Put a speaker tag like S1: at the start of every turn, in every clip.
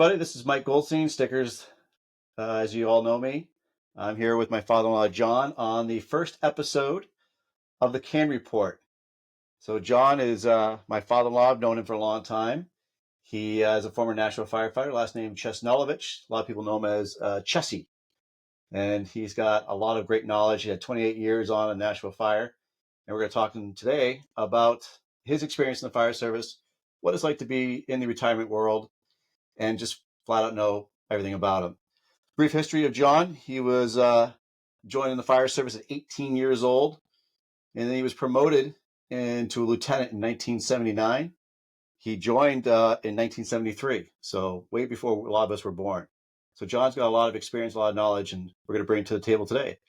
S1: everybody. This is Mike Goldstein, Stickers, as you all know me. I'm here with my father-in-law, John, on the first episode of the C.A.N Report. So John is my father-in-law. I've known him for a long time. He is a former national firefighter, last name Chesnulevich. A lot of people know him as Chessie. And he's got a lot of great knowledge. He had 28 years on a Nashville fire. And we're going to talk to him today about his experience in the fire service, what it's like to be in the retirement world, and just flat out know everything about him. Brief history of John. He was joining the fire service at 18 years old, and then he was promoted into a lieutenant in 1979. He joined in 1973, so way before a lot of us were born. So John's got a lot of experience, a lot of knowledge, and we're going to bring it to the table today.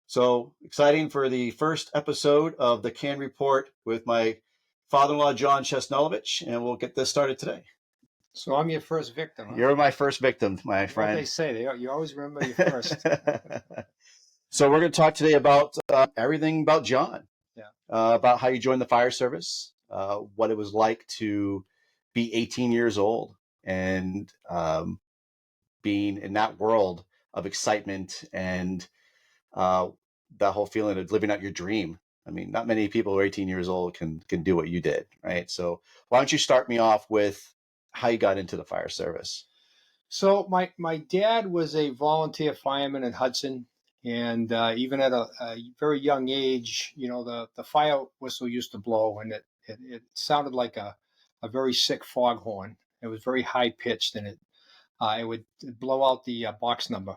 S1: So exciting for the first episode of the C.A.N Report with my father-in-law, John Chesnulevich, and we'll get this started today.
S2: So I'm your first victim, huh?
S1: You're my first victim, my friend.
S2: What they say, you always remember your first.
S1: So we're going to talk today about everything about John.
S2: Yeah.
S1: About how you joined the fire service, what it was like to be 18 years old and being in that world of excitement and that whole feeling of living out your dream. I mean, not many people who are 18 years old can do what you did, right? So why don't you start me off with how you got into the fire service?
S2: So my dad was a volunteer fireman in Hudson, and even at a very young age, the fire whistle used to blow, and it sounded like a very sick foghorn. It was very high pitched, and it would blow out the box number.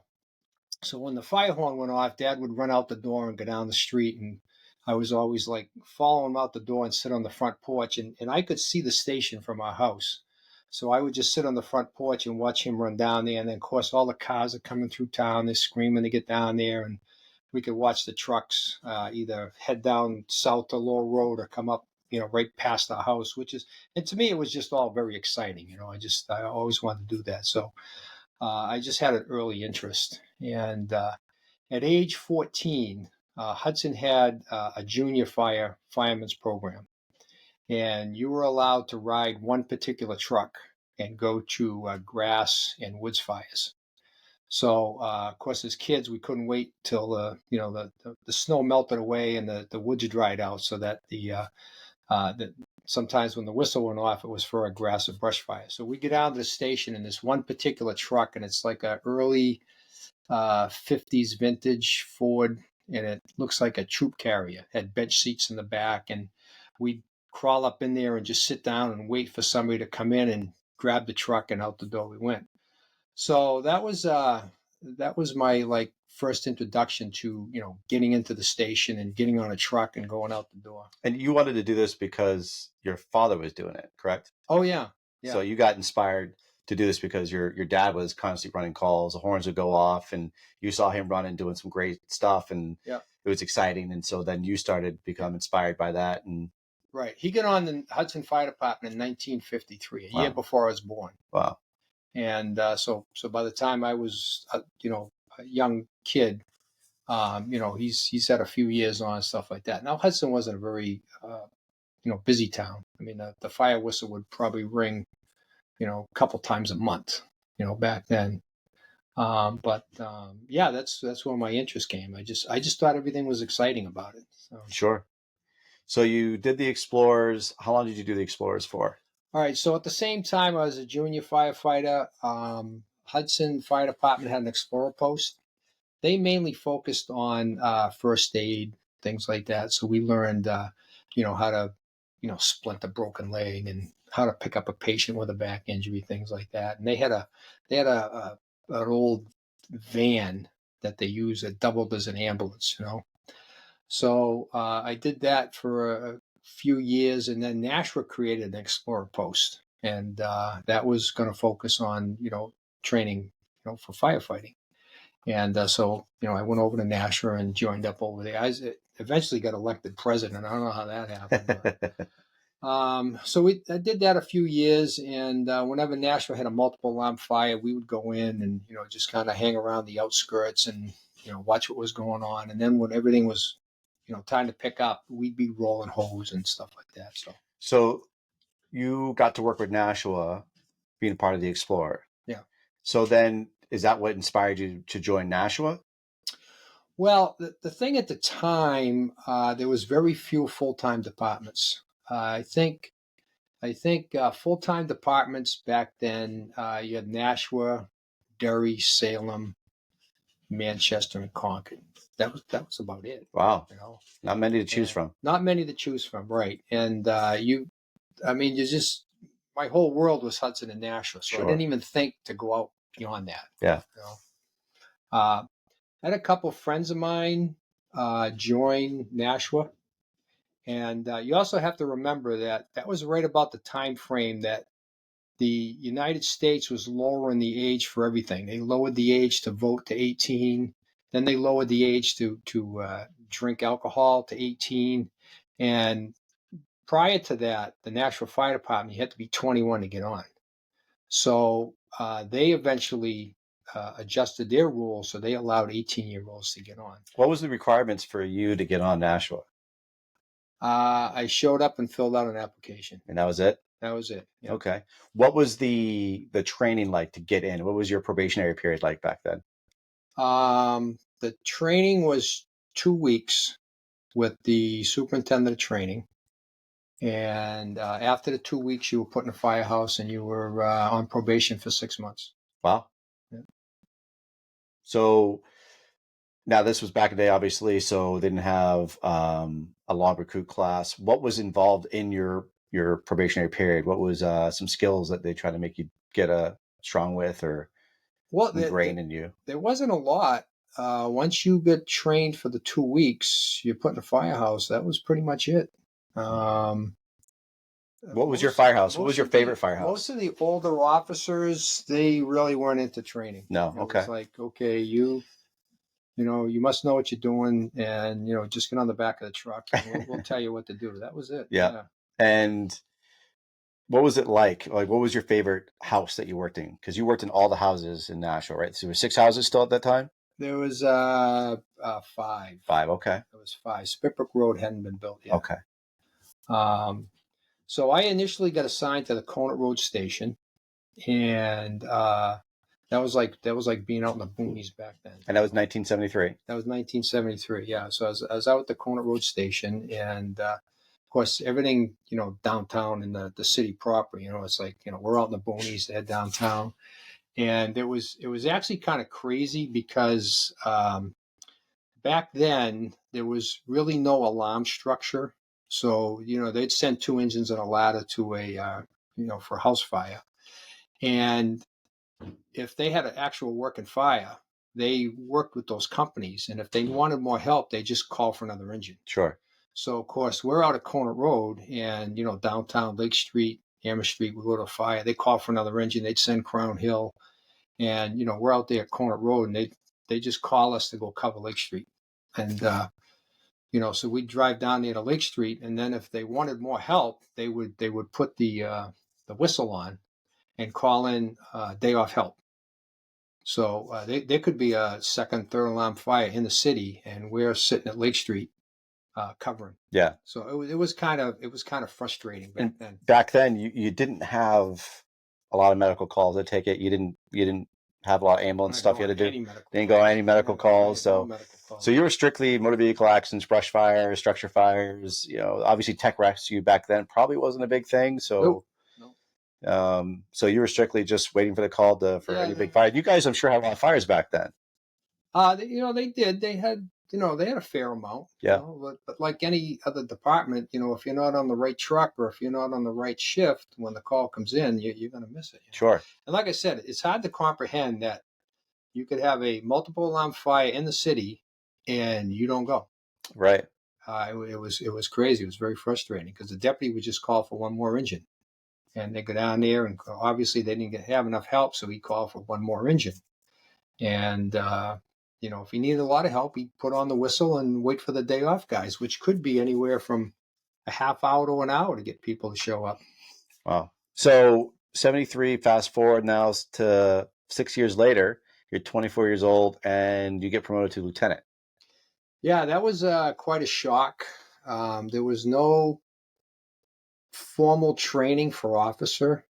S2: So when the fire horn went off, Dad would run out the door and go down the street, and I was always like following him out the door and sit on the front porch, and I could see the station from our house. So I would just sit on the front porch and watch him run down there, and then of course all the cars are coming through town. They're screaming to get down there, and we could watch the trucks either head down south to Laurel Road or come up, right past our house. And to me, it was just all very exciting. I always wanted to do that. So I just had an early interest. And at age 14, Hudson had a junior fireman's program. And you were allowed to ride one particular truck and go to grass and woods fires. So, of course, as kids, we couldn't wait till the snow melted away and the woods dried out, so that sometimes when the whistle went off, it was for a grass or brush fire. So we get out of the station in this one particular truck, and it's like a early 50s vintage Ford, and it looks like a troop carrier. It had bench seats in the back, and we'd crawl up in there and just sit down and wait for somebody to come in and grab the truck, and out the door we went. So that was my first introduction to getting into the station and getting on a truck and going out the door.
S1: And you wanted to do this because your father was doing it, correct?
S2: Oh yeah.
S1: So you got inspired to do this because your dad was constantly running calls. The horns would go off, and you saw him running, doing some great stuff, and it was exciting. And so then you started become inspired by that. And
S2: right, he got on the Hudson Fire Department in 1953, a year before I was born.
S1: Wow.
S2: And so by the time I was a young kid, he's had a few years on, stuff like that. Now Hudson wasn't a very busy town. I mean, the fire whistle would probably ring a couple times a month, back then. Yeah, that's where my interest came. I just thought everything was exciting about it. So.
S1: Sure. So you did the Explorers. How long did you do the Explorers for?
S2: All right. So at the same time, I was a junior firefighter. Hudson Fire Department had an Explorer post. They mainly focused on first aid, things like that. So we learned, how to, splint a broken leg and how to pick up a patient with a back injury, things like that. And they had an old van that they used that doubled as an ambulance, So I did that for a few years, and then Nashua created an Explorer post, and that was going to focus on, training, for firefighting. And so, I went over to Nashua and joined up over there. I eventually got elected president. I don't know how that happened. But, I did that a few years, and whenever Nashua had a multiple alarm fire, we would go in and, just kind of hang around the outskirts and, watch what was going on. And then when everything was, time to pick up, we'd be rolling hose and stuff like that.
S1: So you got to work with Nashua being part of the Explorer.
S2: Yeah.
S1: So then, is that what inspired you to join Nashua?
S2: Well, the thing at the time, there was very few full-time departments. I think full-time departments back then, you had Nashua, Derry, Salem, Manchester, and Concord. That was about it.
S1: Wow,
S2: You know,
S1: not many to choose
S2: and
S1: from.
S2: not many to choose from, right? And you just my whole world was Hudson and Nashua, so I
S1: Sure.
S2: didn't even think to go out beyond that.
S1: Yeah.
S2: You know, I had a couple friends of mine join Nashua, and you also have to remember that that was right about the time frame that the United States was lowering the age for everything. They lowered the age to vote to 18. Then they lowered the age to drink alcohol to 18. And prior to that, the National Fire Department, you had to be 21 to get on. So they eventually adjusted their rules, so they allowed 18-year-olds to get on.
S1: What was the requirements for you to get on Nashua?
S2: I showed up and filled out an application.
S1: And that was it?
S2: That was it. Yeah.
S1: Okay. What was the training like to get in? What was your probationary period like back then?
S2: The training was 2 weeks with the superintendent of training. And after the 2 weeks, you were put in a firehouse and you were on probation for 6 months.
S1: Wow.
S2: Yeah.
S1: So now this was back in the day, obviously, so they didn't have a long recruit class. What was involved in your probationary period? What was some skills that they try to make you get strong with or
S2: Well,
S1: ingrain in you?
S2: there wasn't a lot. Once you get trained for the 2 weeks, you're put in a firehouse. That was pretty much it. Um,
S1: What was your firehouse? What was
S2: most
S1: your
S2: of the
S1: favorite firehouse?
S2: most of the older officers, they really weren't into training.
S1: No.
S2: It
S1: Okay.
S2: was like, okay, you must know what you're doing, and just get on the back of the truck, and we'll tell you what to do. That was it.
S1: Yeah.
S2: Yeah.
S1: And what was it like? Like, what was your favorite house that you worked in? Because you worked in all the houses in Nashville, right? So there were 6 houses still at that time?
S2: There was five.
S1: Five. Okay.
S2: There was five. Spitbrook Road hadn't been built yet.
S1: Okay.
S2: Um, so I initially got assigned to the Conant Road station, and that was like being out in the boonies back then.
S1: And that was 1973.
S2: That was 1973. Yeah. So I was out at the Conant Road station, and of course everything downtown in the city proper. It's like we're out in the boonies, they're downtown, and it was actually kind of crazy because back then there was really no alarm structure. So they'd send two engines and a ladder to for a house fire, and if they had an actual working fire, they worked with those companies, and if they wanted more help, they just call for another engine.
S1: Sure.
S2: So of course we're out at Conant Road, and downtown Lake Street, Amherst Street, we go to a fire. They call for another engine. They'd send Crown Hill, and we're out there at Conant Road, and they just call us to go cover Lake Street, and so we'd drive down there to Lake Street, and then if they wanted more help, they would put the whistle on and call in day off help. So there could be a second, third alarm fire in the city, and we're sitting at Lake Street covering.
S1: Yeah.
S2: So it was kind of frustrating back then.
S1: Back then, you didn't have a lot of medical calls. I take it you didn't have a lot of ambulance stuff you had to do. Didn't go on any medical calls. So you were strictly motor vehicle accidents, brush fires, structure fires. Obviously tech rescue back then probably wasn't a big thing. So so you were strictly just waiting for the call for any big fire. You guys, I'm sure, had a lot of fires back then.
S2: They did. They had a fair amount.
S1: Yeah.
S2: But like any other department, if you're not on the right truck or if you're not on the right shift when the call comes in, you're going to miss it.
S1: Sure.
S2: And like I said, it's hard to comprehend that you could have a multiple alarm fire in the city and you don't go.
S1: Right.
S2: It was crazy. It was very frustrating because the deputy would just call for one more engine, and they go down there, and obviously they didn't have enough help, so he called for one more engine. And if he needed a lot of help, he'd put on the whistle and wait for the day off guys, which could be anywhere from a half hour to an hour to get people to show up.
S1: Wow. So 73, fast forward now to 6 years later, you're 24 years old and you get promoted to lieutenant.
S2: Yeah, that was quite a shock. There was no formal training for officer.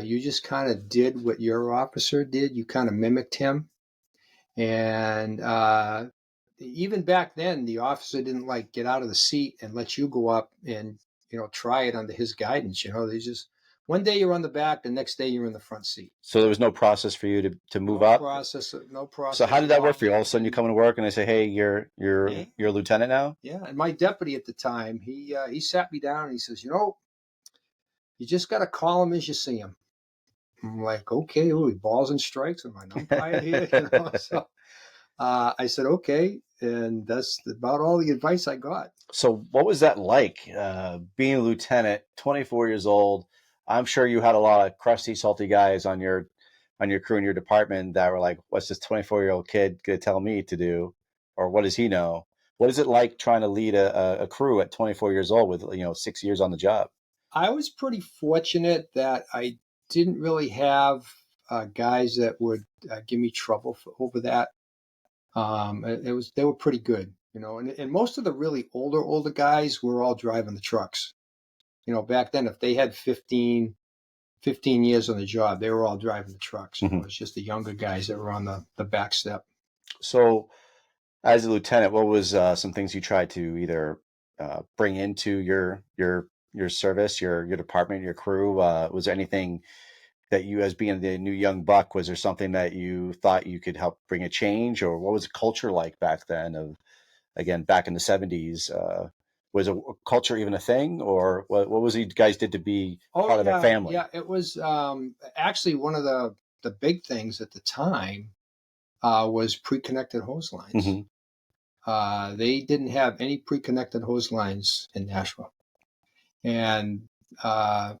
S2: you just kind of did what your officer did. You kind of mimicked him. And even back then, the officer didn't like get out of the seat and let you go up and, try it under his guidance. They just, one day you're on the back, the next day you're in the front seat.
S1: So there was no process for you to move
S2: No
S1: up.
S2: process, no
S1: So how
S2: process
S1: did
S2: at
S1: that work
S2: all.
S1: for you? All of a sudden you come to work and they say, "Hey,
S2: Yeah,
S1: you're a lieutenant now."
S2: yeah. And my deputy at the time, he sat me down and he says, you just got to call him as you see him. I'm like, okay, ooh, balls and strikes. Am I an umpire here? So I said, okay. And that's about all the advice I got.
S1: So what was that like, being a lieutenant, 24 years old? I'm sure you had a lot of crusty, salty guys on your crew in your department that were like, "What's this 24-year-old kid gonna tell me to do, or what does he know?" What is it like trying to lead a crew at 24 years old with 6 years on the job?
S2: I was pretty fortunate that I didn't really have guys that would give me trouble over that. They were pretty good, and most of the really older guys were all driving the trucks. Back then, if they had 15 years on the job, they were all driving the trucks.
S1: Mm-hmm.
S2: It's just the younger guys that were on the back step.
S1: So, as a lieutenant, what was some things you tried to either bring into your service, your department, your crew? Was there anything that you, as being the new young buck, was there something that you thought you could help bring a change, or what was the culture like back then? Of again, back in the '70s, was a culture even a thing, or what was it you guys did to be
S2: Oh
S1: part of a
S2: yeah,
S1: family?
S2: yeah. It was actually one of the big things at the time was pre-connected hose lines.
S1: Mm-hmm.
S2: They didn't have any pre-connected hose lines in Nashville, and uh,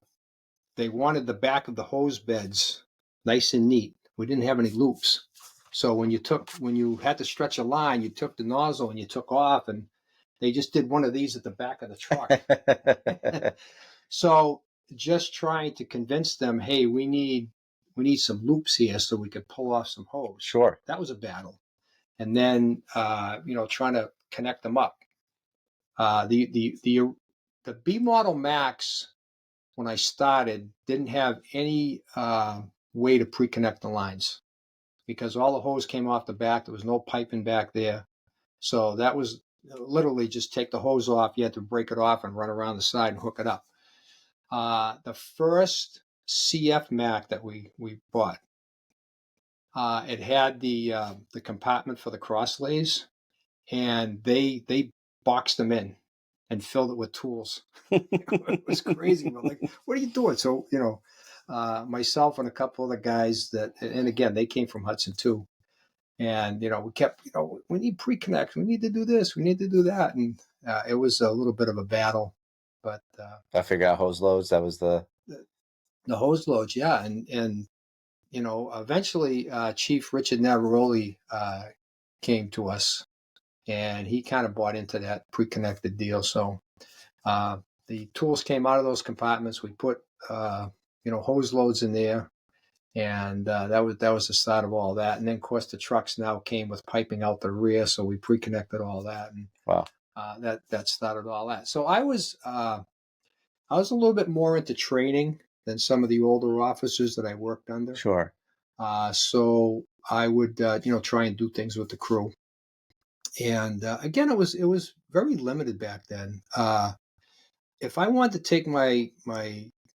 S2: they wanted the back of the hose beds nice and neat. We didn't have any loops, so when you had to stretch a line, you took the nozzle and you took off, and they just did one of these at the back of the truck. So just trying to convince them, hey, we need some loops here so we could pull off some hose.
S1: Sure.
S2: That was a battle. And then trying to connect them up. The B model Max when I started didn't have any way to pre-connect the lines because all the hose came off the back. There was no piping back there, so that was literally just take the hose off. You had to break it off and run around the side and hook it up. The first CF Mac that we bought, it had the compartment for the cross lays, and they boxed them in and filled it with tools. It was crazy. We're like, what are you doing? So myself and a couple of the guys and again, they came from Hudson too. And we kept, we need pre-connect. We need to do this. We need to do that. And it was a little bit of a battle, but
S1: I figure out hose loads. That was the
S2: the hose loads, yeah, and eventually Chief Richard Navaroli came to us, and he kind of bought into that pre-connected deal. So uh, the tools came out of those compartments. We put hose loads in there, and that was the start of all that. And then of course the trucks now came with piping out the rear, so we pre-connected all that, and
S1: wow.
S2: that started all that. So I was a little bit more into training than some of the older officers that I worked under.
S1: Sure.
S2: So I would, try and do things with the crew. And again, it was very limited back then. If I wanted to take my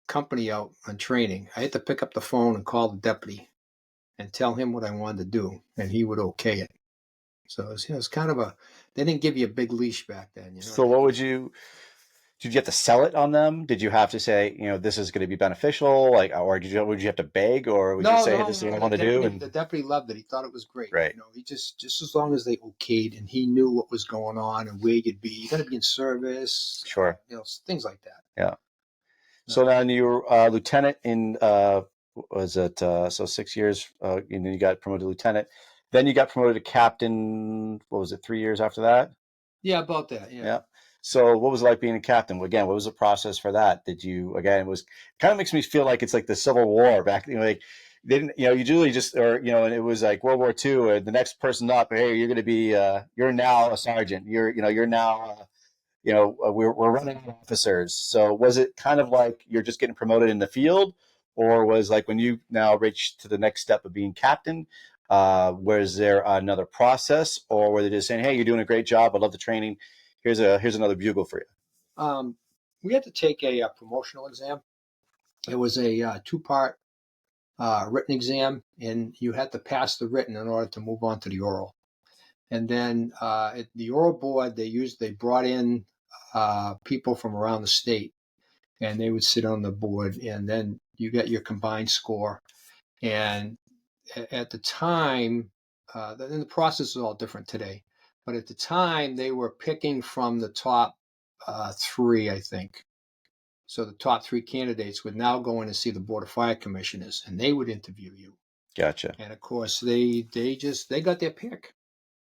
S2: company out on training, I had to pick up the phone and call the deputy and tell him what I wanted to do, and he would okay it. So it was kind of they didn't give you a big leash back then.
S1: So what would you? Did you have to sell it on them? Did you have to say, this is going to be beneficial, like, or would you have to beg, or would you
S2: No,
S1: say, "Hey,
S2: no,
S1: this is what
S2: no.
S1: I
S2: The
S1: want to do"?
S2: deputy,
S1: And
S2: the deputy loved it. He thought it was great.
S1: right,
S2: He just as long as they okayed and he knew what was going on and where you'd be. You're going to be in service,
S1: sure,
S2: things like that.
S1: yeah. So
S2: No.
S1: then you were lieutenant in was it so 6 years? And then you got promoted to lieutenant. Then you got promoted to captain. What was it? 3 years after that?
S2: Yeah, about that. Yeah.
S1: Yeah. So what was it like being a captain? Again, what was the process for that? Did you again? It was kind of makes me feel like it's like the Civil War back. Like didn't you usually just or and it was like World War II. Or the next person up, hey, you're going to be you're now a sergeant. You're now we're running out of officers. So was it kind of like you're just getting promoted in the field, or was like when you now reached to the next step of being captain, was there another process, or were they just saying, hey, you're doing a great job, I love the training, here's another bugle for you?
S2: We had to take a promotional exam. It was a two-part written exam, and you had to pass the written in order to move on to the oral. And then at the oral board, they brought in people from around the state, and they would sit on the board, and then you get your combined score. And at the time, and the process is all different today, but at the time they were picking from the top three, I think. So the top three candidates would now go in and see the Board of Fire Commissioners, and they would interview you.
S1: Gotcha.
S2: And of course, they got their pick.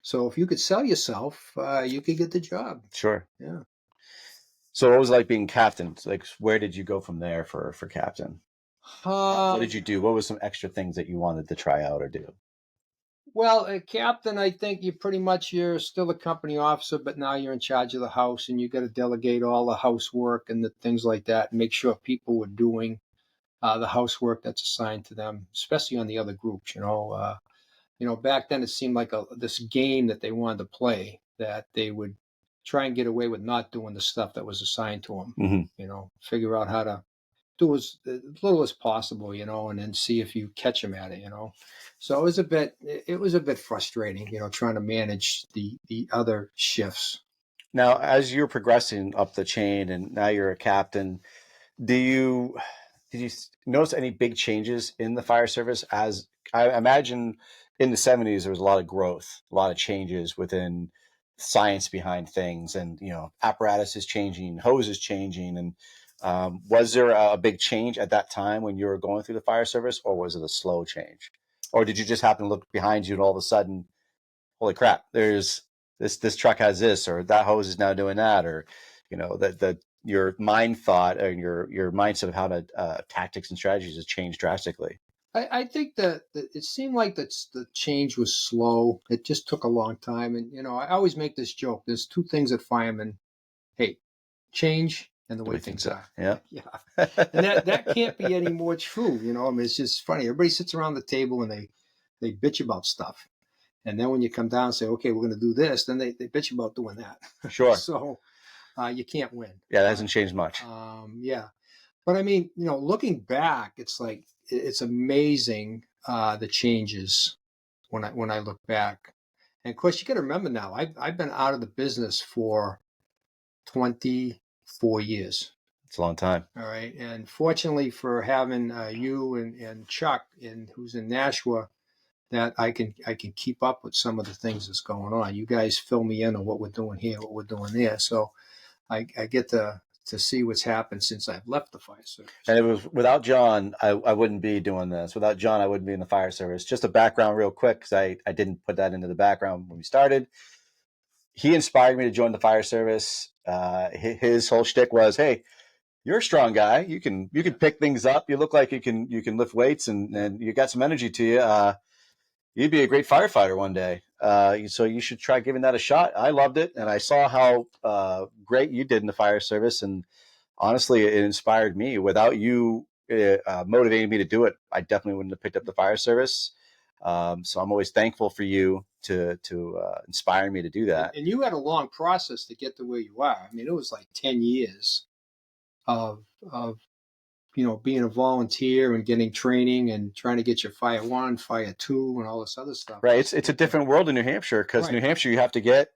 S2: So if you could sell yourself, you could get the job.
S1: Sure.
S2: Yeah.
S1: So what was it like being captain? Like, where did you go from there for captain? What did you do? What was some extra things that you wanted to try out or do?
S2: Well, a captain, I think you're still a company officer, but now you're in charge of the house, and you got to delegate all the housework and the things like that, and make sure people were doing the housework that's assigned to them, especially on the other groups. Back then it seemed like this game that they wanted to play, that they would try and get away with not doing the stuff that was assigned to them.
S1: Mm-hmm.
S2: Figure out how to do as little as possible, and then see if you catch them at it. So it was a bit frustrating, trying to manage the other shifts.
S1: Now, as you're progressing up the chain and now you're a captain, do you did you notice any big changes in the fire service? As I imagine in the 70s, there was a lot of growth, a lot of changes within science behind things, and apparatus is changing, hoses changing, and was there a big change at that time when you were going through the fire service, or was it a slow change, or did you just happen to look behind you and all of a sudden, holy crap, there's this truck has this, or that hose is now doing that, or that your mind thought or your mindset of how to tactics and strategies has changed drastically?
S2: I think that it seemed like the change was slow. It just took a long time. And, I always make this joke. There's two things that firemen hate: change and the
S1: The
S2: way
S1: way things
S2: things
S1: are,
S2: are.
S1: yeah.
S2: Yeah. And that can't be any more true. I mean, it's just funny. Everybody sits around the table and they bitch about stuff. And then when you come down and say, okay, we're going to do this, then they bitch about doing that.
S1: Sure.
S2: So you can't win.
S1: Yeah, that hasn't changed much.
S2: Yeah. But I mean, looking back, it's like it's amazing the changes when I look back. And of course, you got to remember now, I've been out of the business for 24 years.
S1: It's a long time.
S2: All right, and fortunately for having you and Chuck, who's in Nashua, that I can keep up with some of the things that's going on. You guys fill me in on what we're doing here, what we're doing there, so I get to see what's happened since I've left the fire service.
S1: And it was without John, I wouldn't be doing this. Without John, I wouldn't be in the fire service. Just a background, real quick, because I didn't put that into the background when we started. He inspired me to join the fire service. His whole shtick was, "Hey, you're a strong guy. You can pick things up. You look like you can lift weights, and you got some energy to you. You'd be a great firefighter one day. So you should try giving that a shot." I loved it, and I saw how great you did in the fire service, and honestly, it inspired me. Without you motivating me to do it, I definitely wouldn't have picked up the fire service. So I'm always thankful for you to inspire me to do that.
S2: And you had a long process to get to where you are. I mean, it was like 10 years of being a volunteer and getting training and trying to get your Fire 1, Fire 2, and all this other stuff.
S1: Right. It's a different world in New Hampshire, because
S2: Right.
S1: New Hampshire, you have to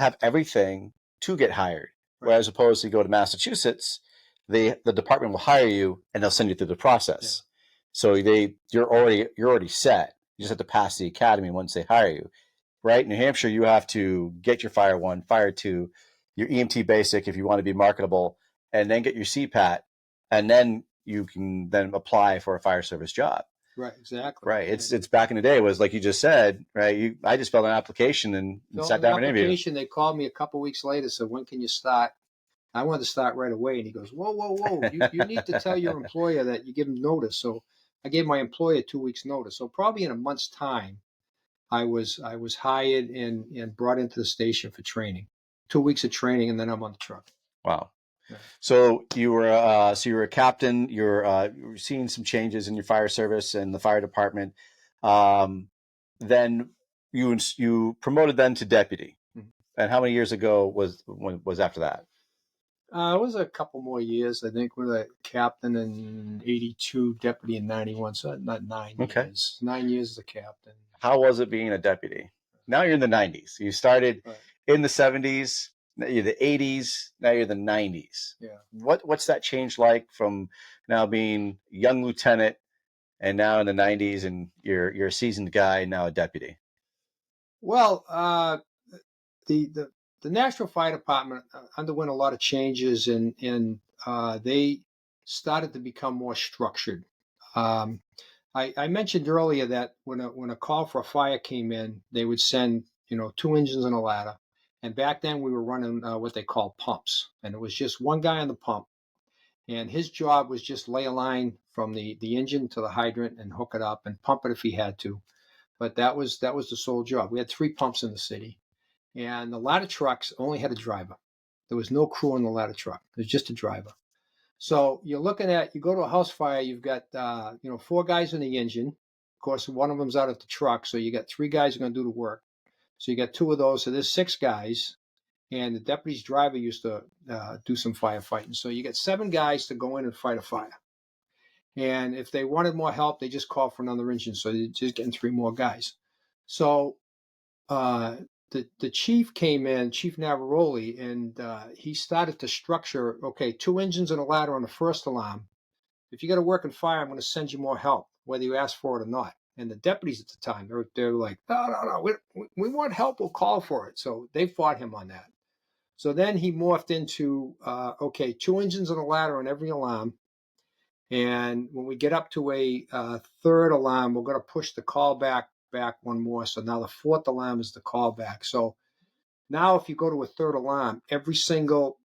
S1: have everything to get hired.
S2: Right.
S1: Whereas opposed to go to Massachusetts, the department will hire you and they'll send you through the process.
S2: Yeah.
S1: So you're already set. You just have to pass the academy once they hire you. Right? In New Hampshire, you have to get your Fire 1, Fire 2, your EMT basic if you want to be marketable, and then get your CPAT, and then you can then apply for a fire service job.
S2: Right, exactly.
S1: Right. It's back in the day, it was like you just said, right? I just filled an application and sat down for an interview.
S2: They called me a couple of weeks later, said, when can you start? I wanted to start right away. And he goes, whoa, whoa, whoa. You need to tell your employer that you give him notice. So I gave my employer 2 weeks notice. So probably in a month's time, I was hired and brought into the station for training. 2 weeks of training, and then I'm on the truck.
S1: Wow. So you were a captain. You were seeing some changes in your fire service and the fire department. Then you promoted then to deputy.
S2: Mhm.
S1: And how many years ago was after that?
S2: It was a couple more years. I think with a captain in '82, deputy in '91. So not 9 years. 9 years as a captain.
S1: How was it being a deputy? Now you're in the 90s. You started
S2: Right.
S1: in the 70s, now you're the 80s, now you're the 90s.
S2: Yeah.
S1: What's that change like from now being young lieutenant and now in the 90s, and you're a seasoned guy, now a deputy?
S2: Well, the the the National Fire Department underwent a lot of changes, and they started to become more structured. Um, I mentioned earlier that when a call for a fire came in, they would send two engines and a ladder, and back then we were running what they call pumps, and it was just one guy on the pump, and his job was just lay a line from the engine to the hydrant and hook it up and pump it if he had to. But that was the sole job. We had three pumps in the city, and the ladder trucks only had a driver. There was no crew on the ladder truck. There's just a driver. So you're looking at, you go to a house fire, you've got four guys in the engine. Of course, one of them's out at the truck, so you got three guys who are going to do the work. So you got two of those. So there's six guys, and the deputy's driver used to do some firefighting. So you got seven guys to go in and fight a fire. And if they wanted more help, they just called for another engine. So they're just getting three more guys. So uh, the chief came in, Chief Navaroli, and he started to structure. Okay, two engines and a ladder on the first alarm. If you got to work in fire, I'm going to send you more help, whether you ask for it or not. And the deputies at the time, they're like, no, we want help. We'll call for it. So they fought him on that. So then he morphed into okay, two engines and a ladder on every alarm. And when we get up to a third alarm, we're going to push the call back one more. So now the fourth alarm is the call back. So now if you go to a third alarm, every single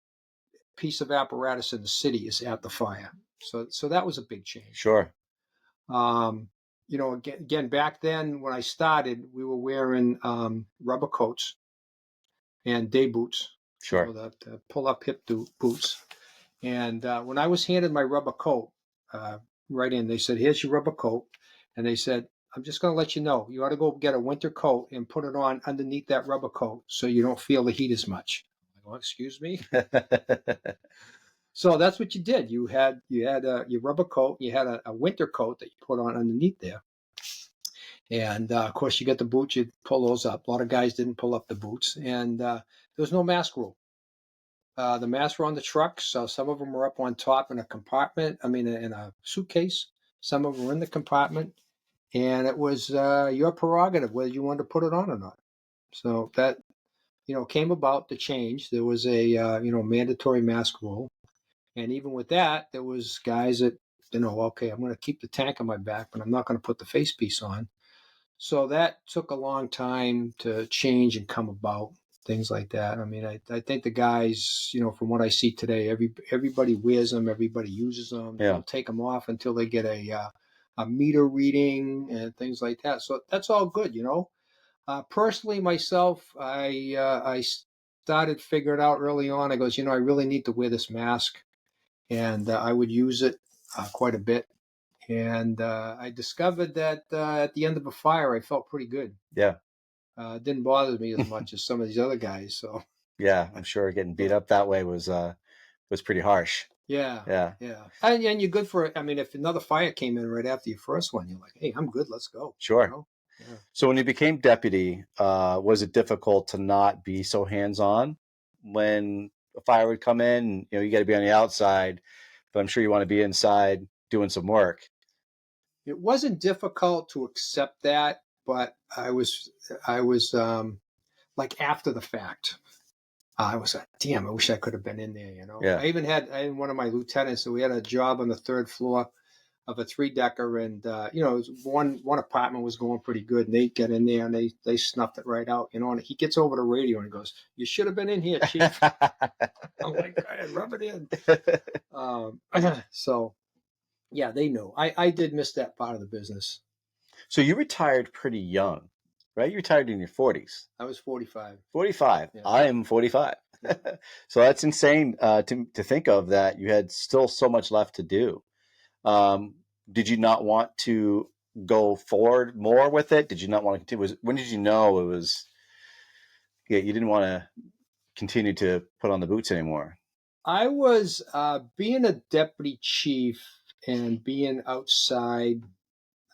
S2: piece of apparatus in the city is at the fire. So that was a big change.
S1: Sure.
S2: Again, back then when I started, we were wearing rubber coats and day boots.
S1: Sure.
S2: The pull-up hip boots. And when I was handed my rubber coat, right in, they said, "Here's your rubber coat," and they said, "I'm just going to let you know, you ought to go get a winter coat and put it on underneath that rubber coat so you don't feel the heat as much." I'm like, well, excuse me. So that's what you did. You had your rubber coat. You had a winter coat that you put on underneath there, and of course you get the boots. You pull those up. A lot of guys didn't pull up the boots, and there was no mask rule. The masks were on the trucks. So some of them were up on top in a compartment. I mean, in a suitcase. Some of them were in the compartment, and it was your prerogative whether you wanted to put it on or not. So that came about the change. There was a mandatory mask rule, and even with that, there was guys that okay, I'm going to keep the tank on my back, but I'm not going to put the face piece on. So that took a long time to change and come about, things like that. I mean, I think the guys, from what I see today, everybody wears them, everybody uses them. They don't take them off until they get a meter reading and things like that. So that's all good. Personally, myself, I started figuring out early on. I goes, I really need to wear this mask, and I would use it quite a bit. And I discovered that at the end of a fire, I felt pretty good.
S1: Yeah.
S2: It didn't bother me as much as some of these other guys. So
S1: Yeah, I'm sure getting beat up that way was pretty harsh.
S2: yeah,
S1: Yeah.
S2: and you're good for it. I mean, if another fire came in right after your first one, you're like, hey, I'm good. Let's go.
S1: Sure.
S2: Yeah.
S1: So when you became deputy, was it difficult to not be so hands-on when a fire would come in? You got to be on the outside, but I'm sure you want to be inside doing some work.
S2: It wasn't difficult to accept that, but I was like after the fact. I was like, damn, I wish I could have been in there,
S1: Yeah.
S2: I even had one of my lieutenants, so we had a job on the third floor of a 3-decker, and one apartment was going pretty good, and they get in there and they snuffed it right out, and he gets over the radio and he goes, "You should have been in here, Chief." I'm like, rub it in. So yeah, they knew. I did miss that part of the business.
S1: So you retired pretty young, right? You retired in your 40s.
S2: I was 45.
S1: 45.
S2: Yeah.
S1: I am 45. So that's insane to think of that you had still so much left to do. Did you not want to go forward more with it? Did you not want to continue? When did you know it was? Yeah, you didn't want to continue to put on the boots anymore.
S2: I was being a deputy chief and being outside.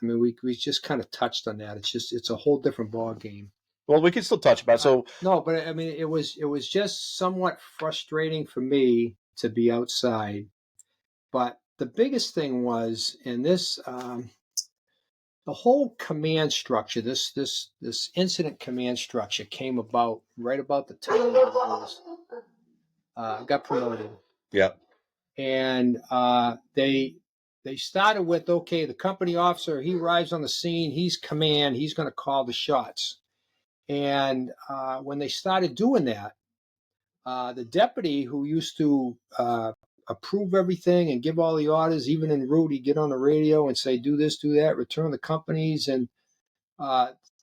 S2: I mean, we just kind of touched on that. It's a whole different ball game.
S1: Well, we could still touch about it. So
S2: No, but I mean, it was just somewhat frustrating for me to be outside. But the biggest thing was in this the whole command structure. This incident command structure came about right about the time I was got promoted.
S1: yeah,
S2: And they started with, okay, the company officer, he arrives on the scene, he's command, he's going to call the shots. And when they started doing that, the deputy who used to approve everything and give all the orders, even in route, he'd get on the radio and say, do this, do that, return the companies. And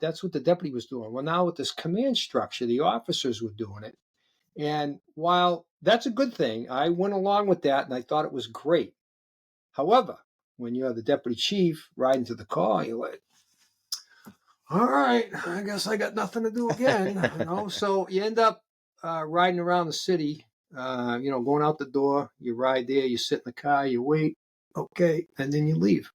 S2: that's what the deputy was doing. Well, now with this command structure, the officers were doing it. And while that's a good thing, I went along with that and I thought it was great. However, when you're the deputy chief riding to the call, you're like, all right, I guess I got nothing to do again. So you end up riding around the city, going out the door. You ride there, you sit in the car, you wait, okay, and then you leave.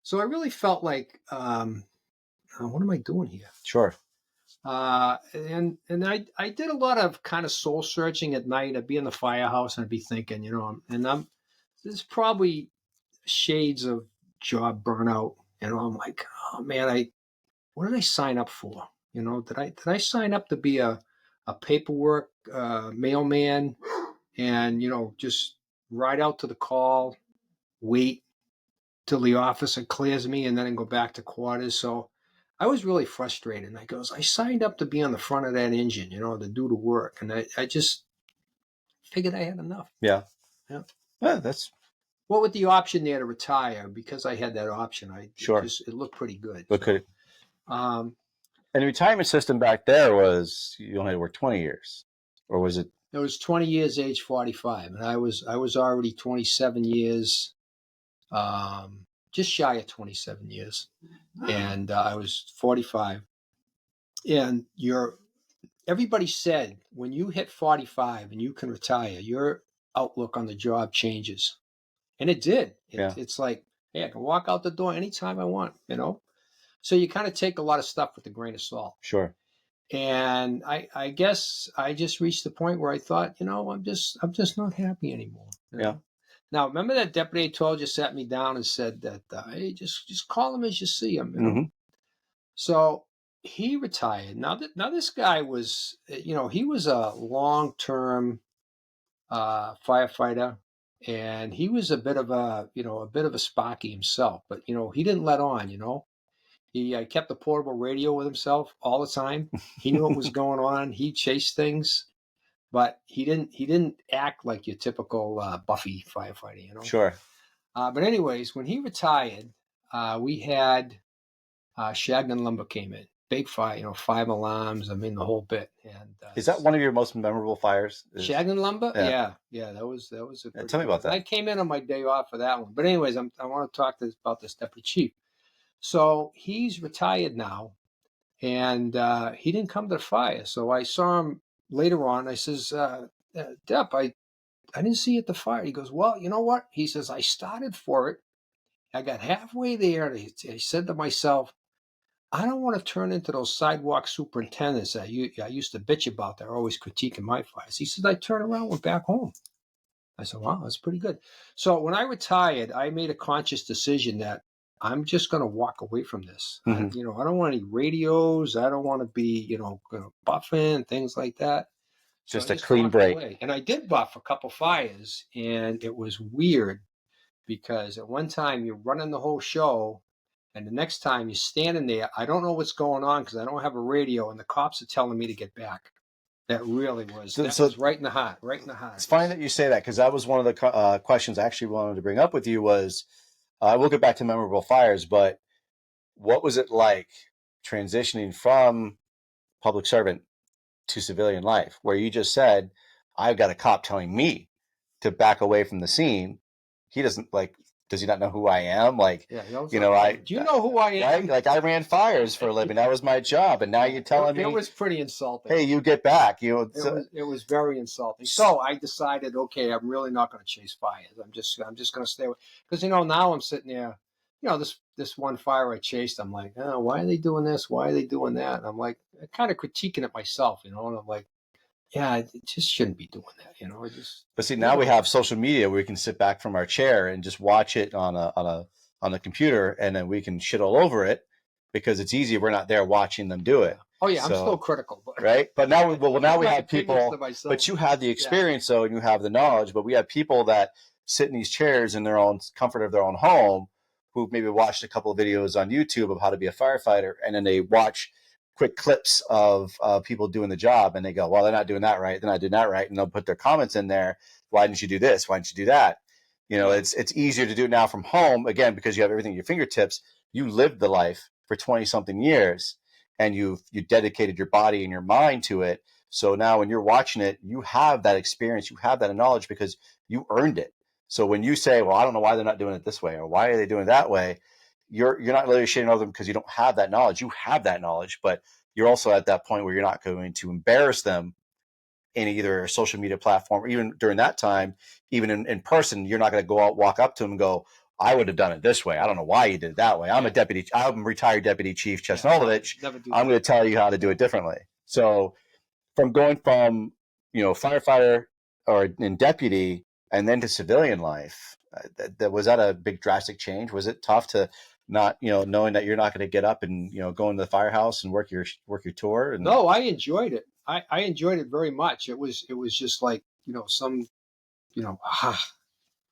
S2: So I really felt like, what am I doing here?
S1: sure.
S2: And I did a lot of kind of soul searching at night. I'd be in the firehouse and I'd be thinking, there's probably shades of job burnout. I'm like, oh man, what did I sign up for? Did I sign up to be a paperwork mailman and just ride out to the call, wait till the officer clears me, and then go back to quarters? So I was really frustrated. And I signed up to be on the front of that engine, to do the work, and I just figured I had enough.
S1: Yeah.
S2: Yeah.
S1: That's
S2: Well, with the option there to retire, because I had that option,
S1: sure.
S2: It looked pretty good.
S1: But
S2: So, um,
S1: and the retirement system back there was you only had to work 20 years, or was it?
S2: it was 20 years, age 45, and I was already 27 years, just shy of 27 years, and I was 45. And everybody said when you hit 45 and you can retire, your outlook on the job changes, and it did.
S1: Yeah.
S2: It's like, hey, I can walk out the door anytime I want. So you kind of take a lot of stuff with a grain of salt.
S1: Sure.
S2: And I guess I just reached the point where I thought, I'm just not happy anymore.
S1: Yeah.
S2: Now, remember that deputy I told you sat me down and said that, hey, just call him as you see him.
S1: Mm-hmm.
S2: So he retired. Now this guy was, he was a long-term firefighter, and he was a bit of a Sparky himself. But he didn't let on. He kept a portable radio with himself all the time. He knew what was going on. He chased things, but he didn't act like your typical Buffy firefighter.
S1: Sure.
S2: But anyways, when he retired, we had Chagnon Lumber came in. Big fire, 5 alarms. I mean, the whole bit. And
S1: is that one of your most memorable fires?
S2: Chagnon Lumber?
S1: Yeah.
S2: Yeah. That was a.
S1: Tell me about that.
S2: I came in on my day off for that one. But anyways, I want to talk about this deputy chief. So he's retired now, and he didn't come to the fire. So I saw him later on. I says, Dep, I didn't see you at the fire. He goes, well, you know what? He says, I started for it. I got halfway there, and I said to myself, I don't want to turn into those sidewalk superintendents that I used to bitch about. They're always critiquing my fires. He said, I turned around, went back home. I said, wow, that's pretty good. So when I retired, I made a conscious decision that I'm just going to walk away from this.
S1: Mm-hmm.
S2: I don't want any radios. I don't want to be, buffing, things like that. So
S1: just a clean break. Away.
S2: And I did buff a couple fires, and it was weird because at one time you're running the whole show, and the next time you're standing there, I don't know what's going on because I don't have a radio, and the cops are telling me to get back. That really was. That was right in the heart. Right in the heart.
S1: It's funny that you say that because that was one of the questions I actually wanted to bring up with you was, we'll get back to memorable fires, but what was it like transitioning from public servant to civilian life, where you just said, I've got a cop telling me to back away from the scene. He doesn't like. Does he not know who I am? Like,
S2: Yeah, he was
S1: you
S2: like,
S1: know,
S2: "Hey, do you know who I am?"
S1: right? Like I ran fires for a living. That was my job, and now
S2: Yeah,
S1: you're telling
S2: it
S1: me,
S2: was pretty insulting.
S1: hey, you get back. You know,
S2: It was very insulting. So I decided, okay, I'm really not going to chase fires. I'm just going to stay away, because now I'm sitting there, this one fire I chased. I'm like, oh, why are they doing this? Why are they doing that? And I'm like, kind of critiquing it myself, and I'm like, yeah, I just shouldn't be doing that. I just
S1: But see, now
S2: leave it
S1: we have
S2: alone.
S1: social media where we can sit back from our chair and just watch it on a computer, and then we can shit all over it because it's easy. We're not there watching them do it.
S2: Yeah. Oh yeah, I'm still
S1: So
S2: critical, but
S1: right, but now now
S2: keep
S1: we
S2: my
S1: have
S2: opinions to
S1: people.
S2: myself.
S1: But you have the
S2: Yeah.
S1: experience though, and you have the knowledge. But we have people that sit in these chairs in their own comfort of their own home, who maybe watched a couple of videos on YouTube of how to be a firefighter, and then they watch quick clips of people doing the job, and they go, well, they're not doing that right, they're not doing that right, and they'll put their comments in there. Why didn't you do this? Why didn't you do that?
S2: Yeah.
S1: It's easier to do now from home, again, because you have everything at your fingertips. You lived the life for 20 something years, and you dedicated your body and your mind to it. So now when you're watching it, you have that experience, you have that knowledge because you earned it. So when you say, well, I don't know why they're not doing it this way, or why are they doing it that way, you're not really shitting on them because you don't have that knowledge. You have that knowledge, but you're also at that point where you're not going to embarrass them in either a social media platform, or even during that time, even in person, you're not going to go out, walk up to them and go, I would have done it this way. I don't know why you did it that way.
S2: Yeah.
S1: I'm retired Deputy Chief
S2: Yeah. No,
S1: Chesnulevich.
S2: never do
S1: I'm
S2: that.
S1: going to tell you how to do it differently. So from going from, firefighter or in deputy and then to civilian life, was that a big drastic change? Was it tough to not, knowing that you're not going to get up and, go into the firehouse and work your tour? And
S2: No, I enjoyed it. I enjoyed it very much. It was just like, like a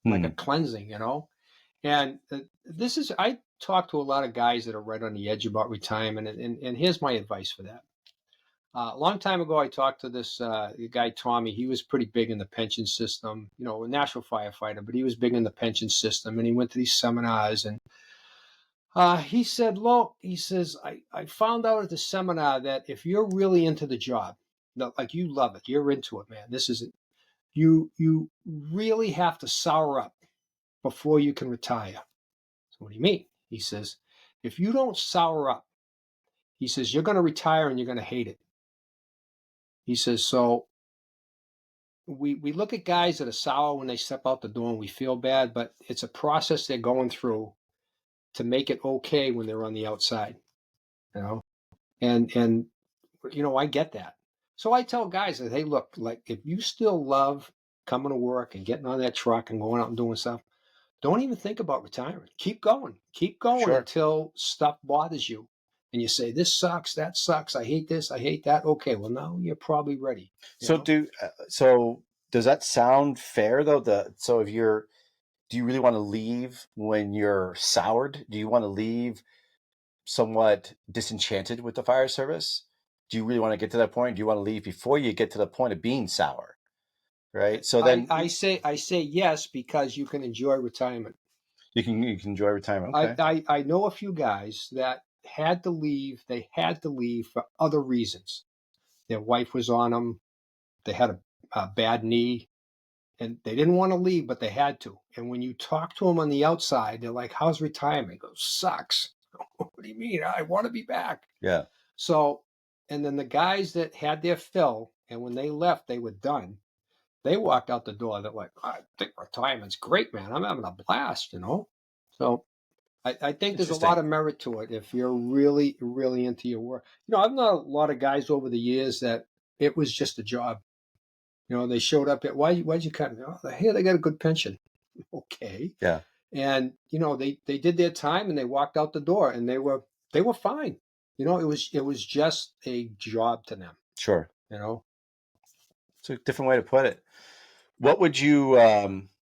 S1: hmm,
S2: cleansing, And this is, I talk to a lot of guys that are right on the edge about retirement, and here's my advice for that. A long time ago, I talked to this guy, Tommy. He was pretty big in the pension system, a national firefighter, but he was big in the pension system, and he went to these seminars. And he said, look, he says, I found out at the seminar that if you're really into the job, like you love it, you're into it, man. This isn't, you really have to sour up before you can retire. So what do you mean? He says, if you don't sour up, he says, you're going to retire and you're going to hate it. He says, so we look at guys that are sour when they step out the door and we feel bad, but it's a process they're going through to make it okay when they're on the outside, you know? And I get that. So I tell guys that, hey, look, like if you still love coming to work and getting on that truck and going out and doing stuff, don't even think about retiring. Keep going. Keep going
S1: sure.
S2: until stuff bothers you. And you say, this sucks, that sucks, I hate this, I hate that. Okay, well, now you're probably ready,
S1: So does that sound fair though? So if do you really want to leave when you're soured? Do you want to leave somewhat disenchanted with the fire service? Do you really want to get to that point? Do you want to leave before you get to the point of being sour? Right. So then
S2: I say yes because you can enjoy retirement.
S1: you can enjoy retirement.
S2: I,
S1: Okay.
S2: I, I know a few guys that had to leave. They had to leave for other reasons. Their wife was on them. They had a bad knee, and they didn't want to leave, but they had to. And when you talk to them on the outside, they're like, "How's retirement?" He goes, "Sucks." What do you mean? I want to be back.
S1: Yeah.
S2: So, and then the guys that had their fill, and when they left, they were done. They walked out the door. They're like, "I think retirement's great, man. I'm having a blast." So I think there's a lot
S1: Interesting.
S2: of merit to it if you're really, really into your work. I've known a lot of guys over the years that it was just a job. They showed up at, why'd you cut me? Oh, hey, they got a good pension. Okay.
S1: Yeah.
S2: And, they did their time and they walked out the door and they were fine. It was just a job to them,
S1: Sure.
S2: you know?
S1: It's a different way to put it. What would you